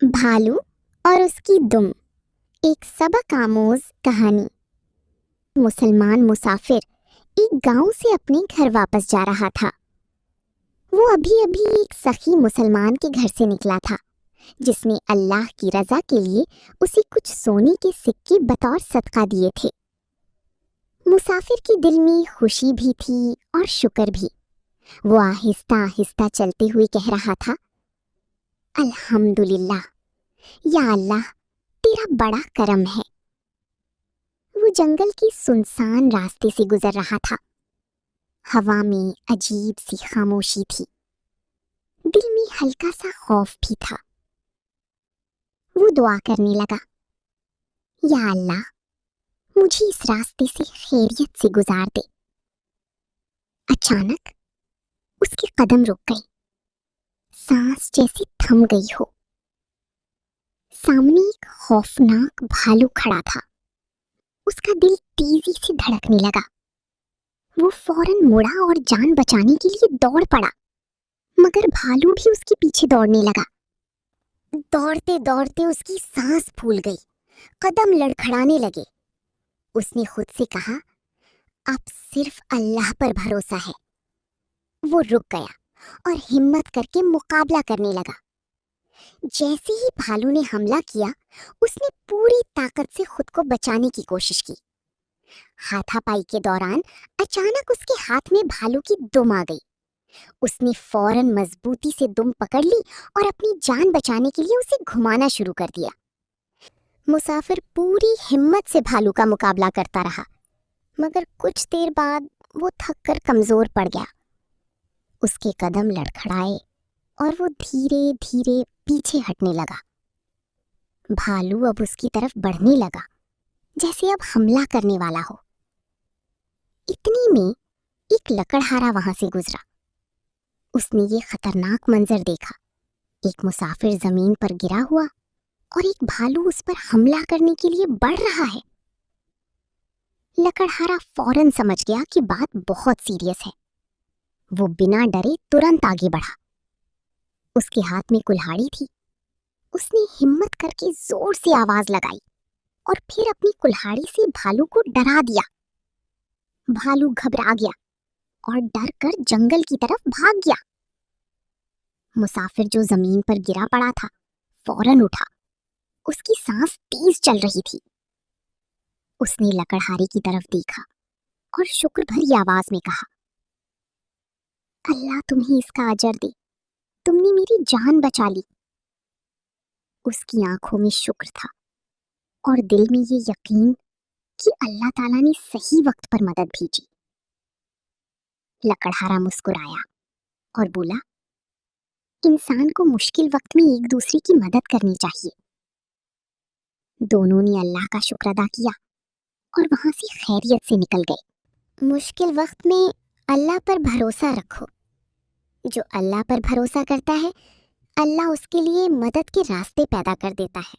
भालू और उसकी दुम। एक सबक आमोज कहानी। मुसलमान मुसाफिर एक गांव से अपने घर वापस जा रहा था। वो अभी अभी एक सखी मुसलमान के घर से निकला था, जिसने अल्लाह की रजा के लिए उसे कुछ सोने के सिक्के बतौर सदका दिए थे। मुसाफिर के दिल में खुशी भी थी और शुक्र भी। वो आहिस्ता आहिस्ता चलते हुए कह रहा था, अल्हम्दुलिल्लाह, या अल्लाह, तेरा बड़ा करम है। वो जंगल के सुनसान रास्ते से गुजर रहा था। हवा में अजीब सी खामोशी थी, दिल में हल्का सा खौफ भी था। वो दुआ करने लगा, या अल्लाह, मुझे इस रास्ते से खैरियत से गुजार दे। अचानक उसके कदम रुक गए, सांस जैसे थम गई हो। सामने एक खौफनाक भालू खड़ा था। उसका दिल तेजी से धड़कने लगा। वो फौरन मुड़ा और जान बचाने के लिए दौड़ पड़ा, मगर भालू भी उसके पीछे दौड़ने लगा। दौड़ते दौड़ते उसकी सांस फूल गई, कदम लड़खड़ाने लगे। उसने खुद से कहा, अब सिर्फ अल्लाह पर भरोसा है। वो रुक गया और हिम्मत करके मुकाबला करने लगा। जैसे ही भालू ने हमला किया, उसने पूरी ताकत से खुद को बचाने की कोशिश की। हाथापाई के दौरान अचानक उसके हाथ में भालू की दुम आ गई। उसने फौरन मजबूती से दुम पकड़ ली और अपनी जान बचाने के लिए उसे घुमाना शुरू कर दिया। मुसाफिर पूरी हिम्मत से भालू का मुकाबला करता रहा, मगर कुछ देर बाद वो थक कर कमजोर पड़ गया। उसके कदम लड़खड़ाए और वो धीरे धीरे पीछे हटने लगा। भालू अब उसकी तरफ बढ़ने लगा, जैसे अब हमला करने वाला हो। इतनी में एक लकड़हारा वहां से गुजरा। उसने ये खतरनाक मंजर देखा। एक मुसाफिर जमीन पर गिरा हुआ और एक भालू उस पर हमला करने के लिए बढ़ रहा है। लकड़हारा फौरन समझ गया कि बात बहुत सीरियस है। वो बिना डरे तुरंत आगे बढ़ा। उसके हाथ में कुल्हाड़ी थी। उसने हिम्मत करके जोर से आवाज लगाई और फिर अपनी कुल्हाड़ी से भालू को डरा दिया। भालू घबरा गया और डर कर जंगल की तरफ भाग गया। मुसाफिर जो जमीन पर गिरा पड़ा था, फौरन उठा। उसकी सांस तेज चल रही थी। उसने लकड़हारे की तरफ देखा और शुक्र भरी आवाज में कहा, अल्लाह तुम्हें इसका अजर दे, तुमने मेरी जान बचा ली। उसकी आंखों में शुक्र था और दिल में ये यकीन कि अल्लाह ताला ने सही वक्त पर मदद भेजी। लकड़हारा मुस्कुराया और बोला, इंसान को मुश्किल वक्त में एक दूसरे की मदद करनी चाहिए। दोनों ने अल्लाह का शुक्र अदा किया और वहां से खैरियत से निकल गए। मुश्किल वक्त में अल्लाह पर भरोसा रखो। जो अल्लाह पर भरोसा करता है, अल्लाह उसके लिए मदद के रास्ते पैदा कर देता है।